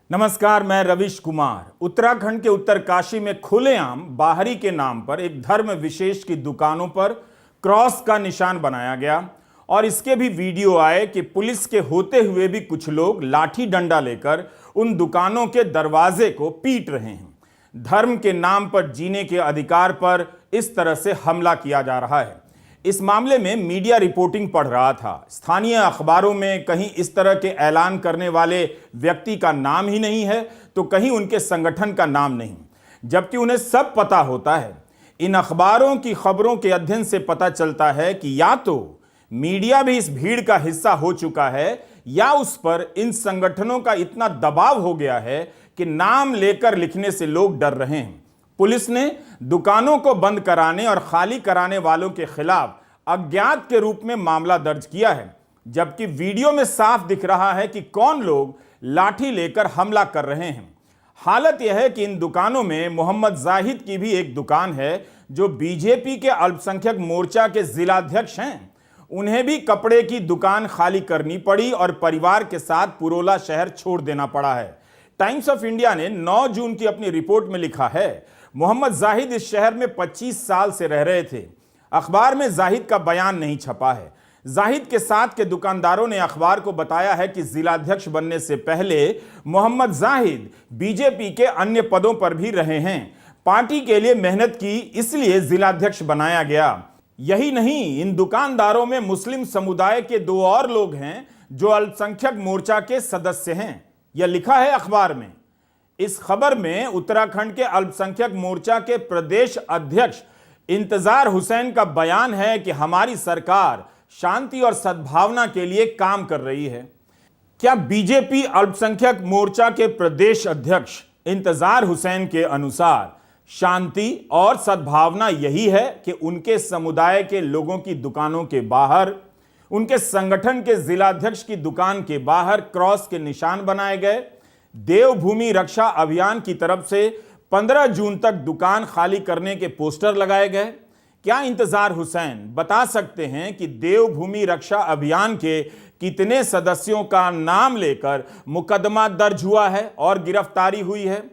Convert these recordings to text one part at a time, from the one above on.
नमस्कार, मैं रविश कुमार। उत्तराखंड के उत्तरकाशी में खुलेआम बाहरी के नाम पर एक धर्म विशेष की दुकानों पर क्रॉस का निशान बनाया गया और इसके भी वीडियो आए कि पुलिस के होते हुए भी कुछ लोग लाठी डंडा लेकर उन दुकानों के दरवाजे को पीट रहे हैं। धर्म के नाम पर जीने के अधिकार पर इस तरह से हमला किया जा रहा है। इस मामले में मीडिया रिपोर्टिंग पढ़ रहा था। स्थानीय अखबारों में कहीं इस तरह के ऐलान करने वाले व्यक्ति का नाम ही नहीं है तो कहीं उनके संगठन का नाम नहीं, जबकि उन्हें सब पता होता है। इन अखबारों की खबरों के अध्ययन से पता चलता है कि या तो मीडिया भी इस भीड़ का हिस्सा हो चुका है या उस पर इन संगठनों का इतना दबाव हो गया है कि नाम लेकर लिखने से लोग डर रहे हैं। पुलिस ने दुकानों को बंद कराने और खाली कराने वालों के खिलाफ अज्ञात के रूप में मामला दर्ज किया है, जबकि वीडियो में साफ दिख रहा है कि कौन लोग लाठी लेकर हमला कर रहे हैं। हालत यह है कि इन दुकानों में मोहम्मद जाहिद की भी एक दुकान है जो बीजेपी के अल्पसंख्यक मोर्चा के जिलाध्यक्ष हैं। उन्हें भी कपड़े की दुकान खाली करनी पड़ी और परिवार के साथ पुरोला शहर छोड़ देना पड़ा है। टाइम्स ऑफ इंडिया ने 9 जून की अपनी रिपोर्ट में लिखा है, मोहम्मद जाहिद इस शहर में 25 साल से रह रहे थे। अखबार में जाहिद का बयान नहीं छपा है। जाहिद के साथ के दुकानदारों ने अखबार को बताया है कि जिलाध्यक्ष बनने से पहले मोहम्मद जाहिद बीजेपी के अन्य पदों पर भी रहे हैं। पार्टी के लिए मेहनत की, इसलिए जिलाध्यक्ष बनाया गया। यही नहीं, इन दुकानदारों में मुस्लिम समुदाय के 2 और लोग हैं जो अल्पसंख्यक मोर्चा के सदस्य हैं। यह लिखा है अखबार में। इस खबर में उत्तराखंड के अल्पसंख्यक मोर्चा के प्रदेश अध्यक्ष इंतजार हुसैन का बयान है कि हमारी सरकार शांति और सद्भावना के लिए काम कर रही है। क्या बीजेपी अल्पसंख्यक मोर्चा के प्रदेश अध्यक्ष इंतजार हुसैन के अनुसार शांति और सद्भावना यही है कि उनके समुदाय के लोगों की दुकानों के बाहर, उनके संगठन के जिलाध्यक्ष की दुकान के बाहर क्रॉस के निशान बनाए गए? देवभूमि रक्षा अभियान की तरफ से 15 जून तक दुकान खाली करने के पोस्टर लगाए गए? क्या इंतजार हुसैन बता सकते हैं कि देवभूमि रक्षा अभियान के कितने सदस्यों का नाम लेकर मुकदमा दर्ज हुआ है और गिरफ्तारी हुई है?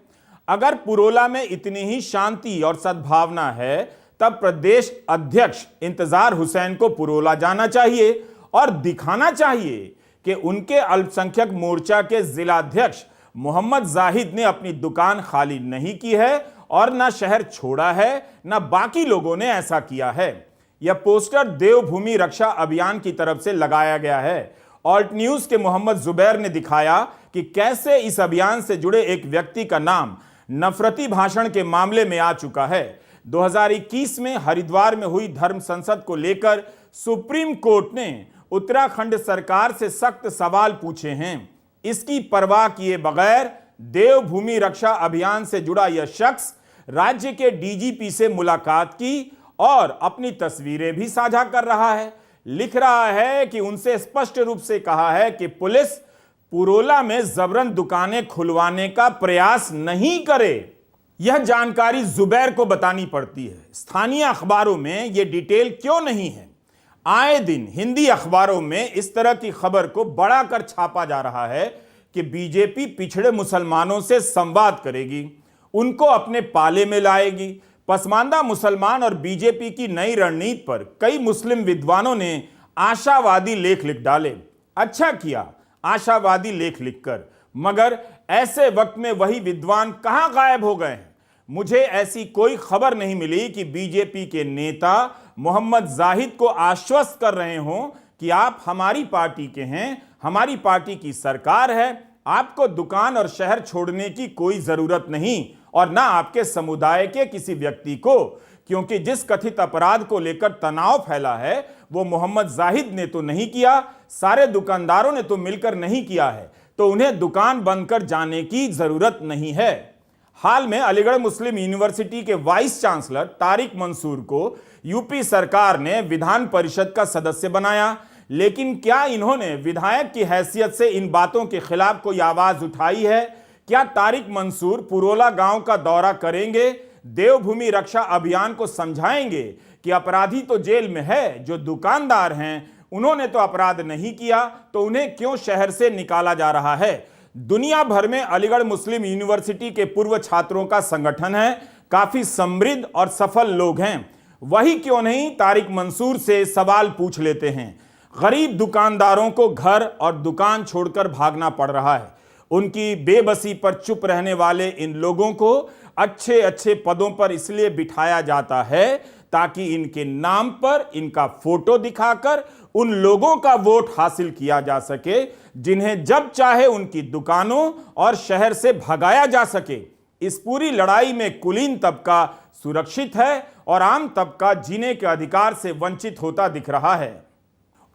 अगर पुरोला में इतनी ही शांति और सद्भावना है तब प्रदेश अध्यक्ष इंतजार हुसैन को पुरोला जाना चाहिए और दिखाना चाहिए कि उनके अल्पसंख्यक मोर्चा के जिलाध्यक्ष मोहम्मद जाहिद ने अपनी दुकान खाली नहीं की है और ना शहर छोड़ा है, ना बाकी लोगों ने ऐसा किया है। यह पोस्टर देवभूमि रक्षा अभियान की तरफ से लगाया गया है। ऑल्ट न्यूज के मोहम्मद जुबैर ने दिखाया कि कैसे इस अभियान से जुड़े एक व्यक्ति का नाम नफरती भाषण के मामले में आ चुका है। 2021 में हरिद्वार में हुई धर्म संसद को लेकर सुप्रीम कोर्ट ने उत्तराखंड सरकार से सख्त सवाल पूछे हैं। इसकी परवाह किए बगैर देवभूमि रक्षा अभियान से जुड़ा यह शख्स राज्य के डीजीपी से मुलाकात की और अपनी तस्वीरें भी साझा कर रहा है। लिख रहा है कि उनसे स्पष्ट रूप से कहा है कि पुलिस पुरोला में जबरन दुकानें खुलवाने का प्रयास नहीं करे। यह जानकारी जुबैर को बतानी पड़ती है। स्थानीय अखबारों में यह डिटेल क्यों नहीं है? आए दिन हिंदी अखबारों में इस तरह की खबर को बढ़ाकर छापा जा रहा है कि बीजेपी पिछड़े मुसलमानों से संवाद करेगी, उनको अपने पाले में लाएगी। पसमानदा मुसलमान और बीजेपी की नई रणनीति पर कई मुस्लिम विद्वानों ने आशावादी लेख लिख डाले। अच्छा किया आशावादी लेख लिखकर, मगर ऐसे वक्त में वही विद्वान कहां गायब हो गए हैं? मुझे ऐसी कोई खबर नहीं मिली कि बीजेपी के नेता मोहम्मद जाहिद को आश्वस्त कर रहे हों कि आप हमारी पार्टी के हैं, हमारी पार्टी की सरकार है, आपको दुकान और शहर छोड़ने की कोई जरूरत नहीं और ना आपके समुदाय के किसी व्यक्ति को, क्योंकि जिस कथित अपराध को लेकर तनाव फैला है वो मोहम्मद जाहिद ने तो नहीं किया, सारे दुकानदारों ने तो मिलकर नहीं किया है, तो उन्हें दुकान बंद कर जाने की जरूरत नहीं है। हाल में अलीगढ़ मुस्लिम यूनिवर्सिटी के वाइस चांसलर तारिक मंसूर को यूपी सरकार ने विधान परिषद का सदस्य बनाया, लेकिन क्या इन्होंने विधायक की हैसियत से इन बातों के खिलाफ कोई आवाज उठाई है? क्या तारिक मंसूर पुरोला गांव का दौरा करेंगे, देवभूमि रक्षा अभियान को समझाएंगे कि अपराधी तो जेल में है, जो दुकानदार हैं उन्होंने तो अपराध नहीं किया, तो उन्हें क्यों शहर से निकाला जा रहा है? दुनिया भर में अलीगढ़ मुस्लिम यूनिवर्सिटी के पूर्व छात्रों का संगठन है, काफी समृद्ध और सफल लोग हैं। वही क्यों नहीं तारिक मंसूर से सवाल पूछ लेते हैं। गरीब दुकानदारों को घर और दुकान छोड़कर भागना पड़ रहा है। उनकी बेबसी पर चुप रहने वाले इन लोगों को अच्छे अच्छे पदों पर इसलिए बिठाया जाता है ताकि इनके नाम पर इनका फोटो दिखाकर उन लोगों का वोट हासिल किया जा सके जिन्हें जब चाहे उनकी दुकानों और शहर से भगाया जा सके। इस पूरी लड़ाई में कुलीन तबका सुरक्षित है और आम तबका जीने के अधिकार से वंचित होता दिख रहा है।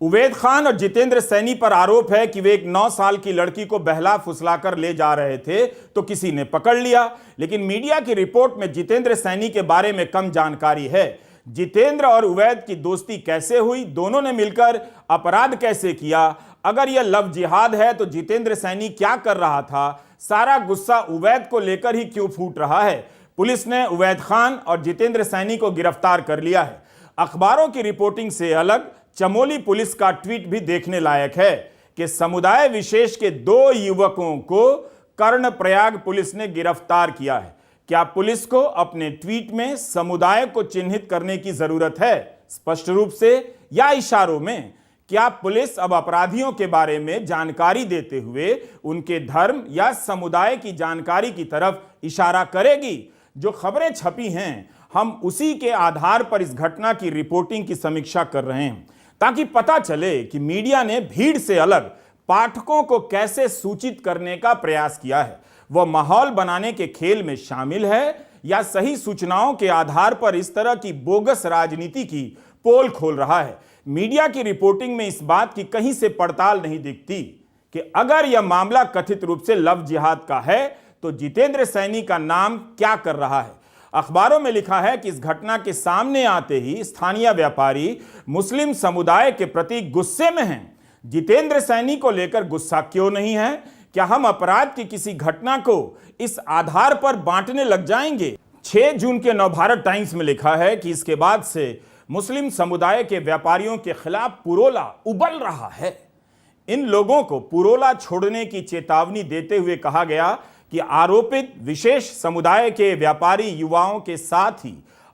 उवैद खान और जितेंद्र सैनी पर आरोप है कि वे एक 9 साल की लड़की को बहला फुसलाकर ले जा रहे थे तो किसी ने पकड़ लिया, लेकिन मीडिया की रिपोर्ट में जितेंद्र सैनी के बारे में कम जानकारी है। जितेंद्र और उवैद की दोस्ती कैसे हुई, दोनों ने मिलकर अपराध कैसे किया, अगर यह लव जिहाद है तो जितेंद्र सैनी क्या कर रहा था, सारा गुस्सा उवैद को लेकर ही क्यों फूट रहा है। पुलिस ने उवैद खान और जितेंद्र सैनी को गिरफ्तार कर लिया है। अखबारों की रिपोर्टिंग से अलग चमोली पुलिस का ट्वीट भी देखने लायक है कि समुदाय विशेष के 2 युवकों को कर्णप्रयाग पुलिस ने गिरफ्तार किया है। क्या पुलिस को अपने ट्वीट में समुदाय को चिन्हित करने की जरूरत है, स्पष्ट रूप से या इशारों में? क्या पुलिस अब अपराधियों के बारे में जानकारी देते हुए उनके धर्म या समुदाय की जानकारी की तरफ इशारा करेगी? जो खबरें छपी हैं, हम उसी के आधार पर इस घटना की रिपोर्टिंग की समीक्षा कर रहे हैं ताकि पता चले कि मीडिया ने भीड़ से अलग पाठकों को कैसे सूचित करने का प्रयास किया है। वह माहौल बनाने के खेल में शामिल है या सही सूचनाओं के आधार पर इस तरह की बोगस राजनीति की पोल खोल रहा है। मीडिया की रिपोर्टिंग में इस बात की कहीं से पड़ताल नहीं दिखती कि अगर यह मामला कथित रूप से लव जिहाद का है तो जितेंद्र सैनी का नाम क्या कर रहा है। अखबारों में लिखा है कि इस घटना के सामने आते ही स्थानीय व्यापारी मुस्लिम समुदाय के प्रति गुस्से में हैं। जितेंद्र सैनी को लेकर गुस्सा क्यों नहीं है? क्या हम अपराध की किसी घटना को इस आधार पर बांटने लग जाएंगे? 6 जून के नवभारत टाइम्स में लिखा है कि इसके बाद से मुस्लिम समुदाय के व्यापारियों के खिलाफ पुरोला उबल रहा है। इन लोगों को पुरोला छोड़ने की चेतावनी देते हुए कहा गया कि आरोपित विशेष समुदाय के व्यापारी युवाओं के साथ ही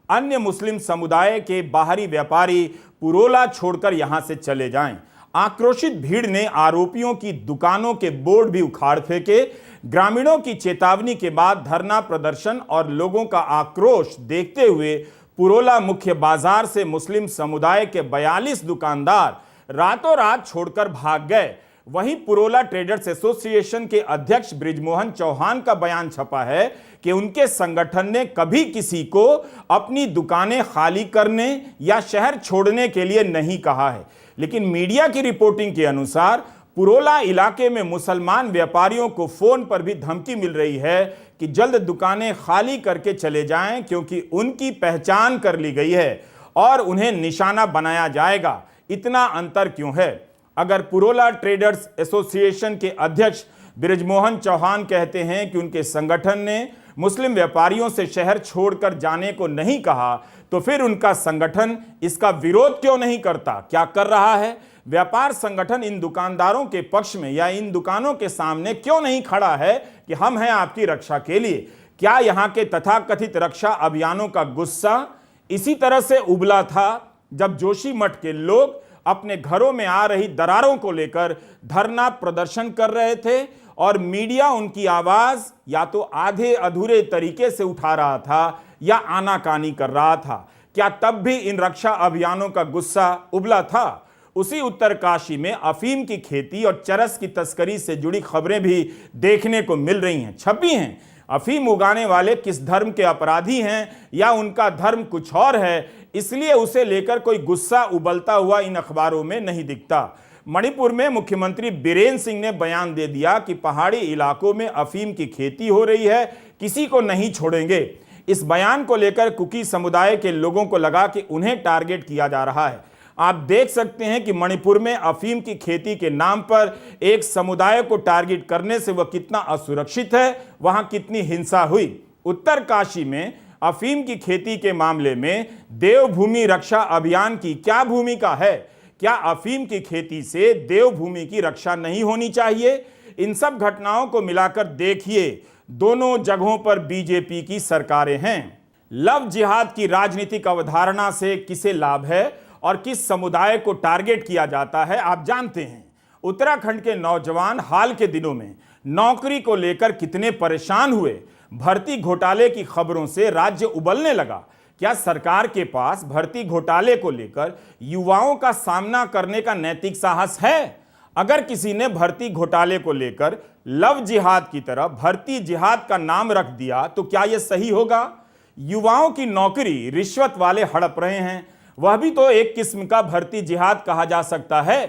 अन्य मुस्लिम समुदाय के बाहरी व्यापारी पुरोला छोड़कर यहां से चले जाएं। आक्रोशित भीड़ ने आरोपियों की दुकानों के बोर्ड भी उखाड़ फेंके। ग्रामीणों की चेतावनी के बाद धरना प्रदर्शन और लोगों का आक्रोश देखते हुए पुरोला मुख्य बाजार से मुस्लिम समुदाय के 42 दुकानदार रातों रात छोड़कर भाग गए। वहीं पुरोला ट्रेडर्स एसोसिएशन के अध्यक्ष बृजमोहन चौहान का बयान छपा है कि उनके संगठन ने कभी किसी को अपनी दुकानें खाली करने या शहर छोड़ने के लिए नहीं कहा है, लेकिन मीडिया की रिपोर्टिंग के अनुसार पुरोला इलाके में मुसलमान व्यापारियों को फोन पर भी धमकी मिल रही है कि जल्द दुकानें खाली करके चले जाएं क्योंकि उनकी पहचान कर ली गई है और उन्हें निशाना बनाया जाएगा। इतना अंतर क्यों है? अगर पुरोला ट्रेडर्स एसोसिएशन के अध्यक्ष बृजमोहन चौहान कहते हैं कि उनके संगठन ने मुस्लिम व्यापारियों से शहर छोड़कर जाने को नहीं कहा, तो फिर उनका संगठन इसका विरोध क्यों नहीं करता? क्या कर रहा है? व्यापार संगठन इन दुकानदारों के पक्ष में या इन दुकानों के सामने क्यों नहीं खड़ा है कि हम हैं आपकी रक्षा के लिए? क्या यहाँ के तथाकथित रक्षा अभियानों का गुस्सा इसी तरह से उबला था जब जोशीमठ के लोग अपने घरों में आ रही दरारों को लेकर धरना प्रदर्शन कर रहे थे और मीडिया उनकी आवाज या तो आधे अधूरे तरीके से उठा रहा था या आनाकानी कर रहा था? क्या तब भी इन रक्षा अभियानों का गुस्सा उबला था? उसी उत्तरकाशी में अफीम की खेती और चरस की तस्करी से जुड़ी खबरें भी देखने को मिल रही हैं, छपी हैं। अफीम उगाने वाले किस धर्म के अपराधी हैं या उनका धर्म कुछ और है, इसलिए उसे लेकर कोई गुस्सा उबलता हुआ इन अखबारों में नहीं दिखता। मणिपुर में मुख्यमंत्री बीरेन सिंह ने बयान दे दिया कि पहाड़ी इलाकों में अफीम की खेती हो रही है, किसी को नहीं छोड़ेंगे। इस बयान को लेकर कुकी समुदाय के लोगों को लगा कि उन्हें टारगेट किया जा रहा है। आप देख सकते हैं कि मणिपुर में अफीम की खेती के नाम पर एक समुदाय को टारगेट करने से वह कितना असुरक्षित है, वहां कितनी हिंसा हुई। उत्तरकाशी में अफीम की खेती के मामले में देवभूमि रक्षा अभियान की क्या भूमिका है? क्या अफीम की खेती से देवभूमि की रक्षा नहीं होनी चाहिए? इन सब घटनाओं को मिलाकर देखिए, दोनों जगहों पर बीजेपी की सरकारें हैं। लव जिहाद की राजनीतिक अवधारणा से किसे लाभ है और किस समुदाय को टारगेट किया जाता है आप जानते हैं। उत्तराखंड के नौजवान हाल के दिनों में नौकरी को लेकर कितने परेशान हुए। भर्ती घोटाले की खबरों से राज्य उबलने लगा। क्या सरकार के पास भर्ती घोटाले को लेकर युवाओं का सामना करने का नैतिक साहस है? अगर किसी ने भर्ती घोटाले को लेकर लव जिहाद की तरह भर्ती जिहाद का नाम रख दिया तो क्या यह सही होगा? युवाओं की नौकरी रिश्वत वाले हड़प रहे हैं, वह भी तो एक किस्म का भर्ती जिहाद कहा जा सकता है।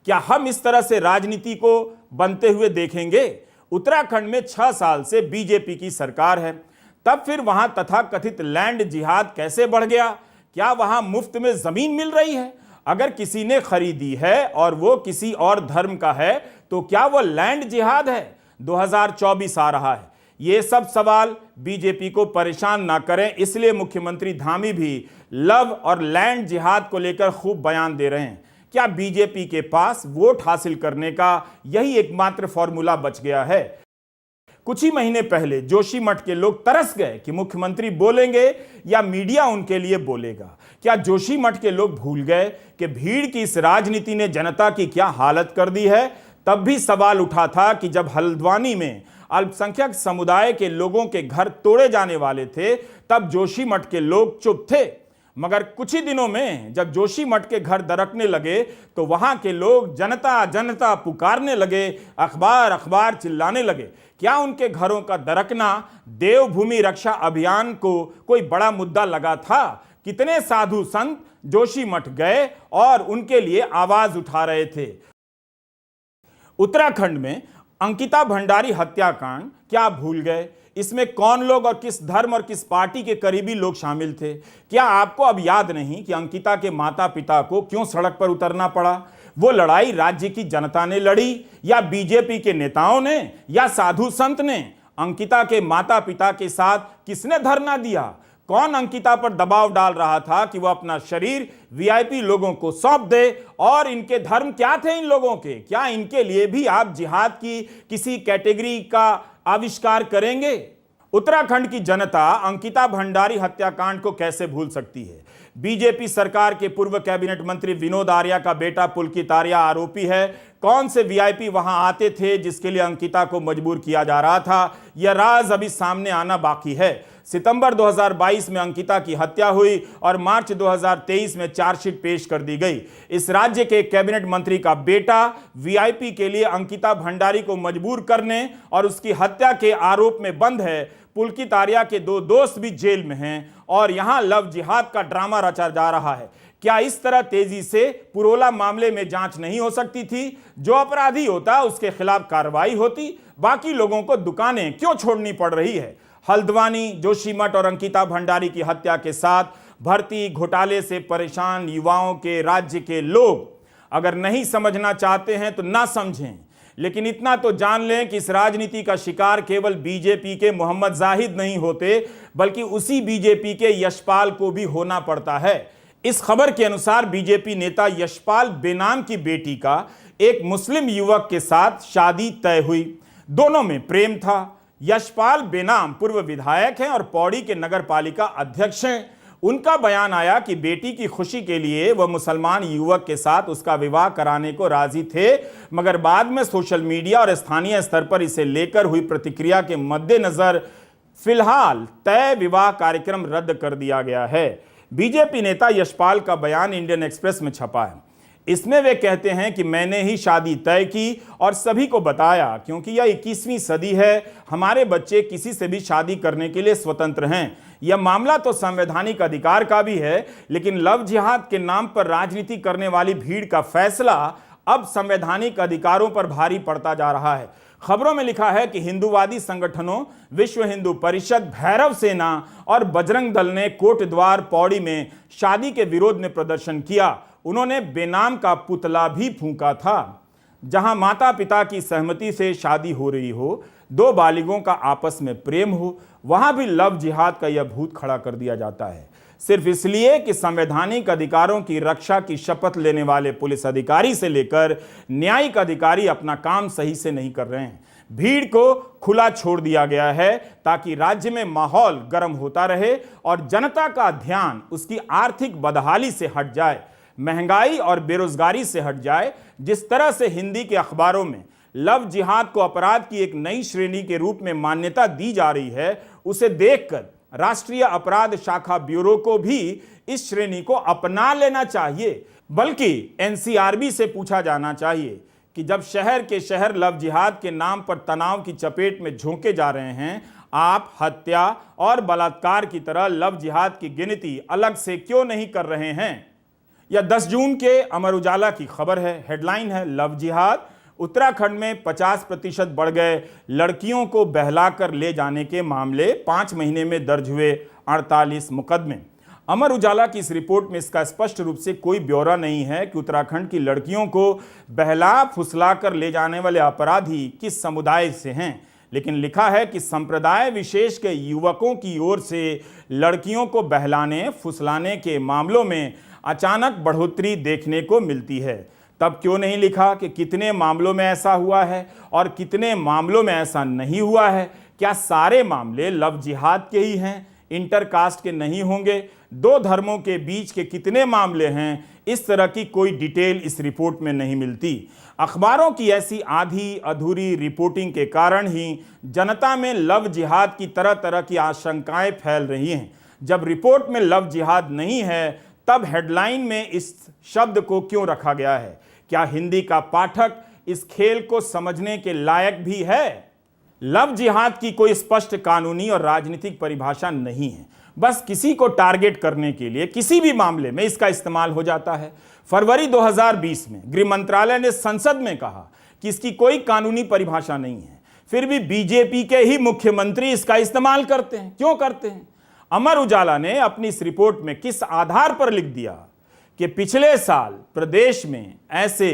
क्या हम इस तरह से राजनीति को बनते हुए देखेंगे? उत्तराखंड में 6 साल से बीजेपी की सरकार है, तब फिर वहां तथाकथित लैंड जिहाद कैसे बढ़ गया? क्या वहां मुफ्त में जमीन मिल रही है? अगर किसी ने खरीदी है और वो किसी और धर्म का है तो क्या वो लैंड जिहाद है? 2024 आ रहा है, ये सब सवाल बीजेपी को परेशान ना करें, इसलिए मुख्यमंत्री धामी भी लव और लैंड जिहाद को लेकर खूब बयान दे रहे हैं। क्या बीजेपी के पास वोट हासिल करने का यही एकमात्र फॉर्मूला बच गया है? कुछ ही महीने पहले जोशीमठ के लोग तरस गए कि मुख्यमंत्री बोलेंगे या मीडिया उनके लिए बोलेगा। क्या जोशीमठ के लोग भूल गए कि भीड़ की इस राजनीति ने जनता की क्या हालत कर दी है? तब भी सवाल उठा था कि जब हल्द्वानी में अल्पसंख्यक समुदाय के लोगों के घर तोड़े जाने वाले थे तब जोशीमठ के लोग चुप थे, मगर कुछ ही दिनों में जब जोशीमठ के घर दरकने लगे तो वहां के लोग जनता जनता पुकारने लगे, अखबार अखबार चिल्लाने लगे। क्या उनके घरों का दरकना देवभूमि रक्षा अभियान को कोई बड़ा मुद्दा लगा था? कितने साधु संत जोशीमठ गए और उनके लिए आवाज उठा रहे थे। उत्तराखंड में अंकिता भंडारी हत्याकांड क्या आप भूल गए? इसमें कौन लोग और किस धर्म और किस पार्टी के करीबी लोग शामिल थे? क्या आपको अब याद नहीं कि अंकिता के माता पिता को क्यों सड़क पर उतरना पड़ा? वो लड़ाई राज्य की जनता ने लड़ी या बीजेपी के नेताओं ने या साधु संत ने? अंकिता के माता पिता के साथ किसने धरना दिया? कौन अंकिता पर दबाव डाल रहा था कि वह अपना शरीर वीआईपी लोगों को सौंप दे? और इनके धर्म क्या थे इन लोगों के? क्या इनके लिए भी आप जिहाद की किसी कैटेगरी का आविष्कार करेंगे? उत्तराखंड की जनता अंकिता भंडारी हत्याकांड को कैसे भूल सकती है? बीजेपी सरकार के पूर्व कैबिनेट मंत्री विनोद आर्या का बेटा पुलकित आर्या आरोपी है। कौन से वीआईपी वहां आते थे जिसके लिए अंकिता को मजबूर किया जा रहा था? यह राज अभी सामने आना बाकी है। सितंबर 2022 में अंकिता की हत्या हुई और मार्च 2023 में चार्जशीट पेश कर दी गई। इस राज्य के कैबिनेट मंत्री का बेटा वीआईपी के लिए अंकिता भंडारी को मजबूर करने और उसकी हत्या के आरोप में बंद है। पुलकित आर्या के 2 दोस्त भी जेल में हैं और यहां लव जिहाद का ड्रामा रचा जा रहा है। क्या इस तरह तेजी से पुरोला मामले में जांच नहीं हो सकती थी? जो अपराधी होता उसके खिलाफ कार्रवाई होती, बाकी लोगों को दुकानें क्यों छोड़नी पड़ रही है? हल्द्वानी, जोशीमठ और अंकिता भंडारी की हत्या के साथ भर्ती घोटाले से परेशान युवाओं के राज्य के लोग अगर नहीं समझना चाहते हैं तो ना समझें, लेकिन इतना तो जान लें कि इस राजनीति का शिकार केवल बीजेपी के मोहम्मद जाहिद नहीं होते, बल्कि उसी बीजेपी के यशपाल को भी होना पड़ता है। इस खबर के अनुसार बीजेपी नेता यशपाल बेनाम की बेटी का एक मुस्लिम युवक के साथ शादी तय हुई। दोनों में प्रेम था। यशपाल बेनाम पूर्व विधायक हैं और पौड़ी के नगर पालिका अध्यक्ष हैं। उनका बयान आया कि बेटी की खुशी के लिए वह मुसलमान युवक के साथ उसका विवाह कराने को राजी थे, मगर बाद में सोशल मीडिया और स्थानीय स्तर पर इसे लेकर हुई प्रतिक्रिया के मद्देनजर फिलहाल तय विवाह कार्यक्रम रद्द कर दिया गया है। बीजेपी नेता यशपाल का बयान इंडियन एक्सप्रेस में छपा है। इसमें वे कहते हैं कि मैंने ही शादी तय की और सभी को बताया, क्योंकि यह 21वीं सदी है, हमारे बच्चे किसी से भी शादी करने के लिए स्वतंत्र हैं। यह मामला तो संवैधानिक अधिकार का भी है, लेकिन लव जिहाद के नाम पर राजनीति करने वाली भीड़ का फैसला अब संवैधानिक अधिकारों पर भारी पड़ता जा रहा है। खबरों में लिखा है कि हिंदूवादी संगठनों विश्व हिंदू परिषद, भैरव सेना और बजरंग दल ने कोटद्वार पौड़ी में शादी के विरोध में प्रदर्शन किया। उन्होंने बेनाम का पुतला भी फूंका था। जहां माता पिता की सहमति से शादी हो रही हो, 2 बालिगों का आपस में प्रेम हो, वहां भी लव जिहाद का यह भूत खड़ा कर दिया जाता है। सिर्फ इसलिए कि संवैधानिक अधिकारों की रक्षा की शपथ लेने वाले पुलिस अधिकारी से लेकर न्यायिक अधिकारी अपना काम सही से नहीं कर रहे हैं। भीड़ को खुला छोड़ दिया गया है ताकि राज्य में माहौल गर्म होता रहे और जनता का ध्यान उसकी आर्थिक बदहाली से हट जाए, महंगाई और बेरोजगारी से हट जाए। जिस तरह से हिंदी के अखबारों में लव जिहाद को अपराध की एक नई श्रेणी के रूप में मान्यता दी जा रही है, उसे देखकर राष्ट्रीय अपराध शाखा ब्यूरो को भी इस श्रेणी को अपना लेना चाहिए। बल्कि एनसीआरबी से पूछा जाना चाहिए कि जब शहर के शहर लव जिहाद के नाम पर तनाव की चपेट में झोंके जा रहे हैं, आप हत्या और बलात्कार की तरह लव जिहाद की गिनती अलग से क्यों नहीं कर रहे हैं। यह 10 जून के अमर उजाला की खबर है। हेडलाइन है, लव जिहाद, उत्तराखंड में 50% बढ़ गए लड़कियों को बहलाकर ले जाने के मामले, 5 महीने में दर्ज हुए 48 मुकदमे। अमर उजाला की इस रिपोर्ट में इसका स्पष्ट रूप से कोई ब्यौरा नहीं है कि उत्तराखंड की लड़कियों को बहला फुसला कर ले जाने वाले अपराधी किस समुदाय से हैं, लेकिन लिखा है कि संप्रदाय विशेष के युवकों की ओर से लड़कियों को बहलाने फुसलाने के मामलों में अचानक बढ़ोतरी देखने को मिलती है। तब क्यों नहीं लिखा कि कितने मामलों में ऐसा हुआ है और कितने मामलों में ऐसा नहीं हुआ है? क्या सारे मामले लव जिहाद के ही हैं, इंटरकास्ट के नहीं होंगे? 2 धर्मों के बीच के कितने मामले हैं? इस तरह की कोई डिटेल इस रिपोर्ट में नहीं मिलती। अखबारों की ऐसी आधी अधूरी रिपोर्टिंग के कारण ही जनता में लव जिहाद की तरह तरह की आशंकाएं फैल रही हैं। जब रिपोर्ट में लव जिहाद नहीं है, तब हेडलाइन में इस शब्द को क्यों रखा गया है? क्या हिंदी का पाठक इस खेल को समझने के लायक भी है? लव जिहाद की कोई स्पष्ट कानूनी और राजनीतिक परिभाषा नहीं है। बस किसी को टारगेट करने के लिए किसी भी मामले में इसका इस्तेमाल हो जाता है। फरवरी 2020 में गृह मंत्रालय ने संसद में कहा कि इसकी कोई कानूनी परिभाषा नहीं है। फिर भी बीजेपी के ही मुख्यमंत्री इसका इस्तेमाल करते हैं। क्यों करते हैं? अमर उजाला ने अपनी इस रिपोर्ट में किस आधार पर लिख दिया कि पिछले साल प्रदेश में ऐसे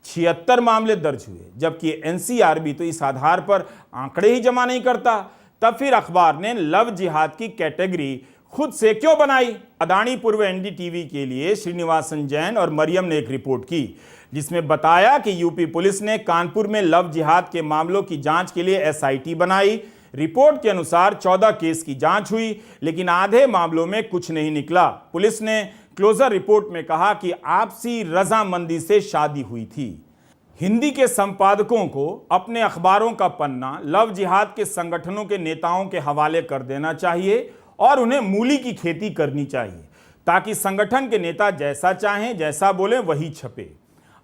76 मामले दर्ज हुए, जबकि एनसीआरबी तो इस आधार पर आंकड़े ही जमा नहीं करता। तब फिर अखबार ने लव जिहाद की कैटेगरी खुद से क्यों बनाई? अदानी पूर्व एनडीटीवी के लिए श्रीनिवासन जैन और मरियम ने एक रिपोर्ट की जिसमें बताया कि यूपी पुलिस ने कानपुर में लव जिहाद के मामलों की जांच के लिए एसआईटी बनाई। रिपोर्ट के अनुसार 14 केस की जांच हुई, लेकिन आधे मामलों में कुछ नहीं निकला। पुलिस ने क्लोजर रिपोर्ट में कहा कि आपसी रजामंदी से शादी हुई थी। हिंदी के संपादकों को अपने अखबारों का पन्ना लव जिहाद के संगठनों के नेताओं के हवाले कर देना चाहिए और उन्हें मूली की खेती करनी चाहिए ताकि संगठन के नेता जैसा चाहें, जैसा बोले वही छपे।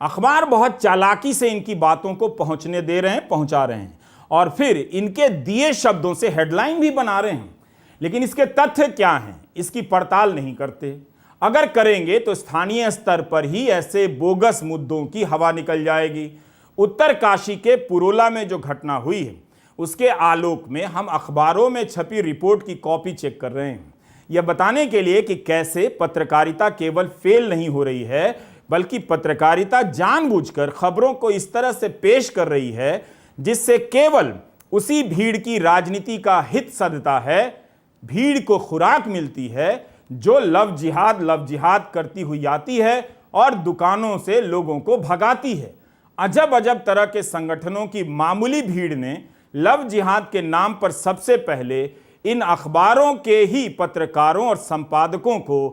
अखबार बहुत चालाकी से इनकी बातों को पहुंचने दे रहे हैं, पहुंचा रहे हैं और फिर इनके दिए शब्दों से हेडलाइन भी बना रहे हैं, लेकिन इसके तथ्य क्या हैं इसकी पड़ताल नहीं करते। अगर करेंगे तो स्थानीय स्तर पर ही ऐसे बोगस मुद्दों की हवा निकल जाएगी। उत्तरकाशी के पुरोला में जो घटना हुई है उसके आलोक में हम अखबारों में छपी रिपोर्ट की कॉपी चेक कर रहे हैं, यह बताने के लिए कि कैसे पत्रकारिता केवल फेल नहीं हो रही है बल्कि पत्रकारिता जानबूझकर खबरों को इस तरह से पेश कर रही है जिससे केवल उसी भीड़ की राजनीति का हित सधता है, भीड़ को खुराक मिलती है जो लव जिहाद करती हुई आती है और दुकानों से लोगों को भगाती है। अजब अजब तरह के संगठनों की मामूली भीड़ ने लव जिहाद के नाम पर सबसे पहले इन अखबारों के ही पत्रकारों और संपादकों को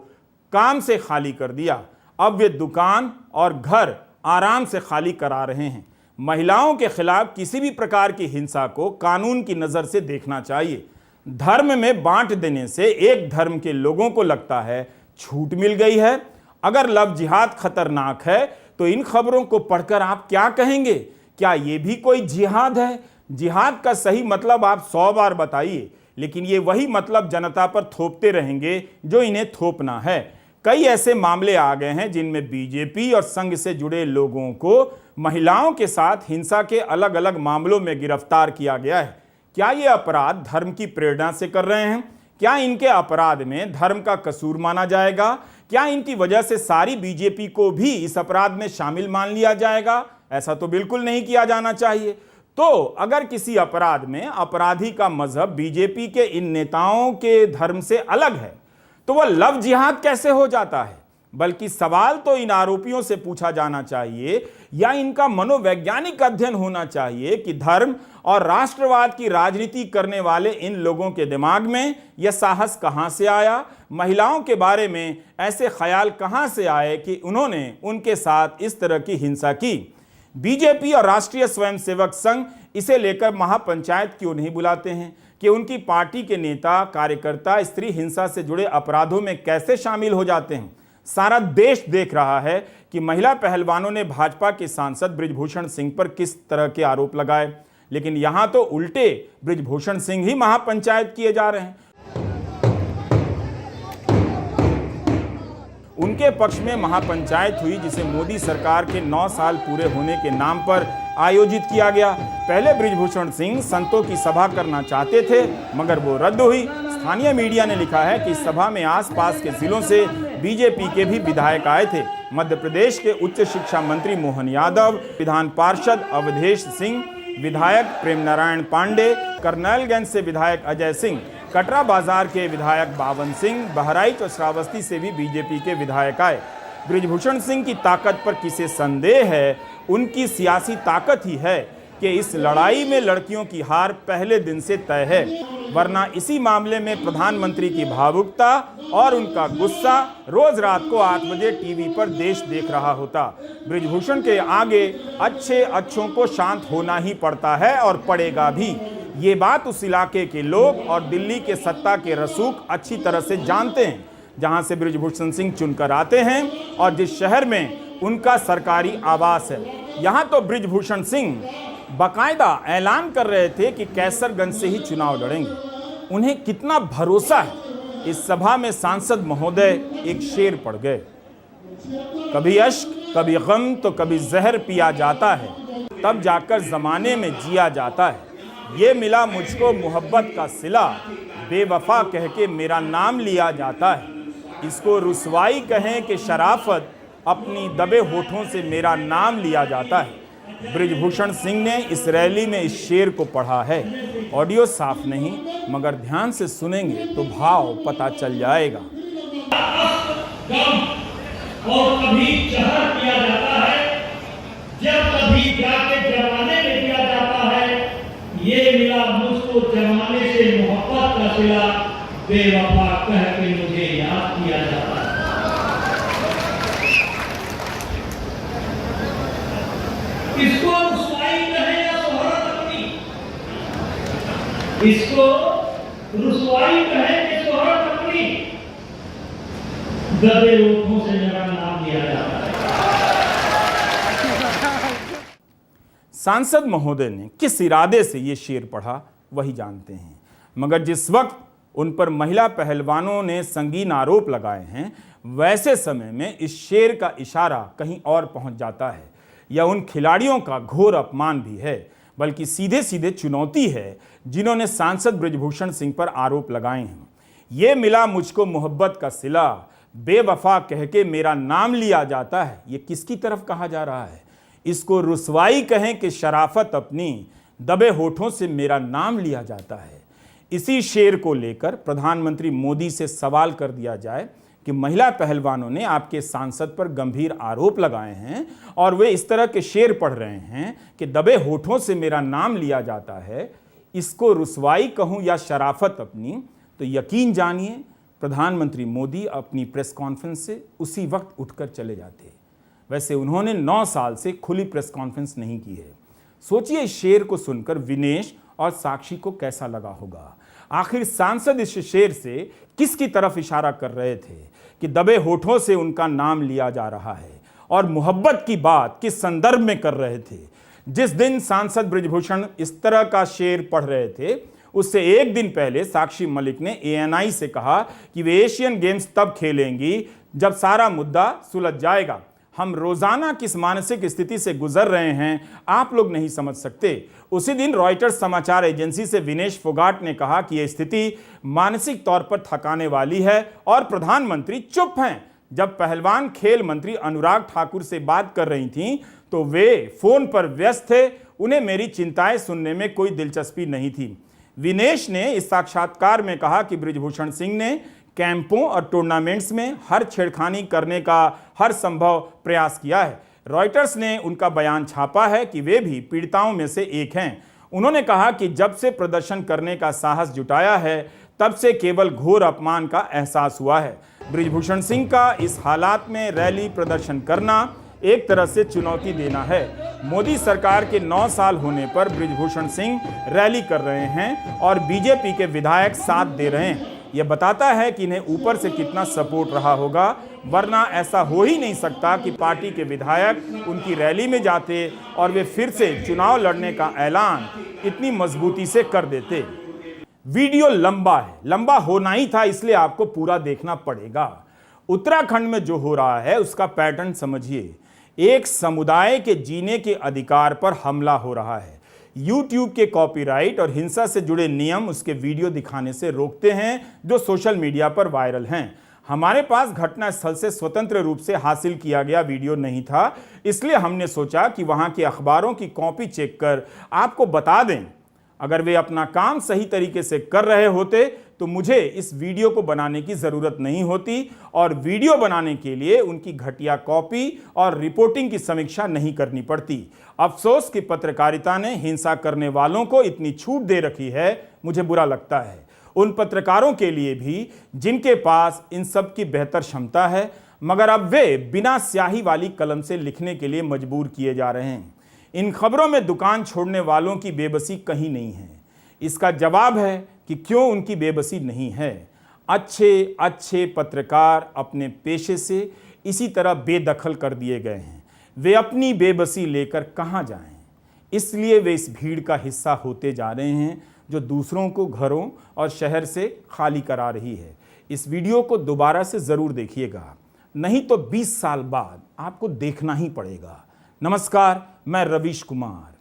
काम से खाली कर दिया। अब वे दुकान और घर आराम से खाली करा रहे हैं। महिलाओं के खिलाफ किसी भी प्रकार की हिंसा को कानून की नजर से देखना चाहिए। धर्म में बांट देने से एक धर्म के लोगों को लगता है छूट मिल गई है। अगर लव जिहाद खतरनाक है तो इन खबरों को पढ़कर आप क्या कहेंगे? क्या यह भी कोई जिहाद है? जिहाद का सही मतलब आप 100 बार बताइए, लेकिन ये वही मतलब जनता पर थोपते रहेंगे जो इन्हें थोपना है। कई ऐसे मामले आ गए हैं जिनमें बीजेपी और संघ से जुड़े लोगों को महिलाओं के साथ हिंसा के अलग अलग मामलों में गिरफ्तार किया गया है। क्या ये अपराध धर्म की प्रेरणा से कर रहे हैं? क्या इनके अपराध में धर्म का कसूर माना जाएगा? क्या इनकी वजह से सारी बीजेपी को भी इस अपराध में शामिल मान लिया जाएगा? ऐसा तो बिल्कुल नहीं किया जाना चाहिए। तो अगर किसी अपराध में अपराधी का मजहब बीजेपी के इन नेताओं के धर्म से अलग है तो वह लव जिहाद कैसे हो जाता है? बल्कि सवाल तो इन आरोपियों से पूछा जाना चाहिए या इनका मनोवैज्ञानिक अध्ययन होना चाहिए कि धर्म और राष्ट्रवाद की राजनीति करने वाले इन लोगों के दिमाग में यह साहस कहां से आया, महिलाओं के बारे में ऐसे ख्याल कहां से आए कि उन्होंने उनके साथ इस तरह की हिंसा की। बीजेपी और राष्ट्रीय स्वयंसेवक संघ इसे लेकर महापंचायत क्यों नहीं बुलाते हैं कि उनकी पार्टी के नेता कार्यकर्ता स्त्री हिंसा से जुड़े अपराधों में कैसे शामिल हो जाते हैं। सारा देश देख रहा है कि महिला पहलवानों ने भाजपा के सांसद बृजभूषण सिंह पर किस तरह के आरोप लगाए, लेकिन यहां तो उल्टे बृजभूषण सिंह ही महापंचायत किए जा रहे हैं। उनके पक्ष में महापंचायत हुई जिसे मोदी सरकार के 9 साल पूरे होने के नाम पर आयोजित किया गया। पहले बृजभूषण सिंह संतों की सभा करना चाहते थे मगर वो रद्द हुई। स्थानीय मीडिया ने लिखा है कि इस सभा में आसपास के जिलों से बीजेपी के भी विधायक आए थे। मध्य प्रदेश के उच्च शिक्षा मंत्री मोहन यादव, विधान पार्षद अवधेश सिंह, विधायक प्रेम नारायण पांडे, करनैलगंज से विधायक अजय सिंह, कटरा बाजार के विधायक बावन सिंह, बहराइच और श्रावस्ती से भी बीजेपी के विधायक आए। बृजभूषण सिंह की ताकत पर किसे संदेह है? उनकी सियासी ताकत ही है कि इस लड़ाई में लड़कियों की हार पहले दिन से तय है, वरना इसी मामले में प्रधानमंत्री की भावुकता और उनका गुस्सा रोज रात को 8 बजे टीवी पर देश देख रहा होता। बृजभूषण के आगे अच्छों को शांत होना ही पड़ता है और पड़ेगा भी। ये बात उस इलाके के लोग और दिल्ली के सत्ता के रसूख अच्छी तरह से जानते हैं, जहां से बृजभूषण सिंह चुनकर आते हैं और जिस शहर में उनका सरकारी आवास है। यहां तो बृजभूषण सिंह बाकायदा ऐलान कर रहे थे कि कैसरगंज से ही चुनाव लड़ेंगे। उन्हें कितना भरोसा है। इस सभा में सांसद महोदय एक शेर पढ़ गए, कभी अश्क कभी गम तो कभी जहर पिया जाता है, तब जाकर जमाने में जिया जाता है। ये मिला मुझको मोहब्बत का सिला, बेवफा कह के मेरा नाम लिया जाता है। इसको रुसवाई कहें कि शराफत, अपनी दबे होठों से मेरा नाम लिया जाता है। बृजभूषण सिंह ने इस रैली में इस शेर को पढ़ा है। ऑडियो साफ नहीं मगर ध्यान से सुनेंगे तो भाव पता चल जाएगा। और कभी जहर किया जाता है, जब कभी जाके जमाने में किया जाता है। ये मिला मुझको जमाने से मोहब्बत का सिला, बेवफा कह के मुझे याद किया जाता है। इसको रुसवाई कहे या शोहरत अपनी, इसको रुसवाई कहे कि शोहरत अपनी, दबे होठों से मेरा नाम लिया जाता है। सांसद महोदय ने किस इरादे से ये शेर पढ़ा वही जानते हैं, मगर जिस वक्त उन पर महिला पहलवानों ने संगीन आरोप लगाए हैं वैसे समय में इस शेर का इशारा कहीं और पहुंच जाता है। यह उन खिलाड़ियों का घोर अपमान भी है, बल्कि सीधे सीधे चुनौती है जिन्होंने सांसद बृजभूषण सिंह पर आरोप लगाए हैं। ये मिला मुझको मोहब्बत का सिला, बेवफा कह के मेरा नाम लिया जाता है। ये किसकी तरफ कहा जा रहा है? इसको रुसवाई कहें कि शराफत, अपनी दबे होठों से मेरा नाम लिया जाता है। इसी शेर को लेकर प्रधानमंत्री मोदी से सवाल कर दिया जाए कि महिला पहलवानों ने आपके सांसद पर गंभीर आरोप लगाए हैं और वे इस तरह के शेर पढ़ रहे हैं कि दबे होठों से मेरा नाम लिया जाता है, इसको रुसवाई कहूं या शराफत अपनी, तो यकीन जानिए प्रधानमंत्री मोदी अपनी प्रेस कॉन्फ्रेंस से उसी वक्त उठकर चले जाते। वैसे उन्होंने 9 साल से खुली प्रेस कॉन्फ्रेंस नहीं की है। सोचिए इस शेर को सुनकर विनेश और साक्षी को कैसा लगा होगा। आखिर सांसद इस शेर से किसकी तरफ इशारा कर रहे थे कि दबे होठों से उनका नाम लिया जा रहा है, और मोहब्बत की बात किस संदर्भ में कर रहे थे? जिस दिन सांसद बृजभूषण इस तरह का शेर पढ़ रहे थे उससे एक दिन पहले साक्षी मलिक ने ANI से कहा कि वे एशियन गेम्स तब खेलेंगी जब सारा मुद्दा सुलझ जाएगा। हम रोजाना किस मानसिक स्थिति से गुजर रहे हैं आप लोग नहीं समझ सकते। उसी दिन रॉयटर्स समाचार एजेंसी से विनेश फोगाट ने कहा कि यह स्थिति मानसिक तौर पर थकाने वाली है और प्रधानमंत्री चुप हैं। जब पहलवान खेल मंत्री अनुराग ठाकुर से बात कर रही थीं तो वे फोन पर व्यस्त थे, उन्हें मेरी चिंताएं सुनने में कोई दिलचस्पी नहीं थी। विनेश ने इस साक्षात्कार में कहा कि बृजभूषण सिंह ने कैंपों और टूर्नामेंट्स में हर छेड़खानी करने का हर संभव प्रयास किया है। रॉयटर्स ने उनका बयान छापा है कि वे भी पीड़िताओं में से एक हैं। उन्होंने कहा कि जब से प्रदर्शन करने का साहस जुटाया है तब से केवल घोर अपमान का एहसास हुआ है। बृजभूषण सिंह का इस हालात में रैली प्रदर्शन करना एक तरह से चुनौती देना है। मोदी सरकार के 9 साल होने पर बृजभूषण सिंह रैली कर रहे हैं और बीजेपी के विधायक साथ दे रहे हैं। यह बताता है कि इन्हें ऊपर से कितना सपोर्ट रहा होगा, वरना ऐसा हो ही नहीं सकता कि पार्टी के विधायक उनकी रैली में जाते और वे फिर से चुनाव लड़ने का ऐलान इतनी मजबूती से कर देते। वीडियो लंबा है, लंबा होना ही था, इसलिए आपको पूरा देखना पड़ेगा। उत्तराखंड में जो हो रहा है उसका पैटर्न समझिए। एक समुदाय के जीने के अधिकार पर हमला हो रहा है। YouTube के कॉपीराइट और हिंसा से जुड़े नियम उसके वीडियो दिखाने से रोकते हैं जो सोशल मीडिया पर वायरल हैं। हमारे पास घटनास्थल से स्वतंत्र रूप से हासिल किया गया वीडियो नहीं था, इसलिए हमने सोचा कि वहां के अखबारों की कॉपी चेक कर आपको बता दें। अगर वे अपना काम सही तरीके से कर रहे होते तो मुझे इस वीडियो को बनाने की ज़रूरत नहीं होती और वीडियो बनाने के लिए उनकी घटिया कॉपी और रिपोर्टिंग की समीक्षा नहीं करनी पड़ती। अफसोस कि पत्रकारिता ने हिंसा करने वालों को इतनी छूट दे रखी है, मुझे बुरा लगता है। उन पत्रकारों के लिए भी जिनके पास इन सब की बेहतर क्षमता है, मगर अब वे बिना स्याही वाली कलम से लिखने के लिए मजबूर किए जा रहे हैं। इन खबरों में दुकान छोड़ने वालों की बेबसी कहीं नहीं है। इसका जवाब है कि क्यों उनकी बेबसी नहीं है। अच्छे पत्रकार अपने पेशे से इसी तरह बेदखल कर दिए गए हैं। वे अपनी बेबसी लेकर कहां जाएं? इसलिए वे इस भीड़ का हिस्सा होते जा रहे हैं जो दूसरों को घरों और शहर से खाली करा रही है। इस वीडियो को दोबारा से ज़रूर देखिएगा, नहीं तो 20 साल बाद आपको देखना ही पड़ेगा। नमस्कार, मैं रवीश कुमार।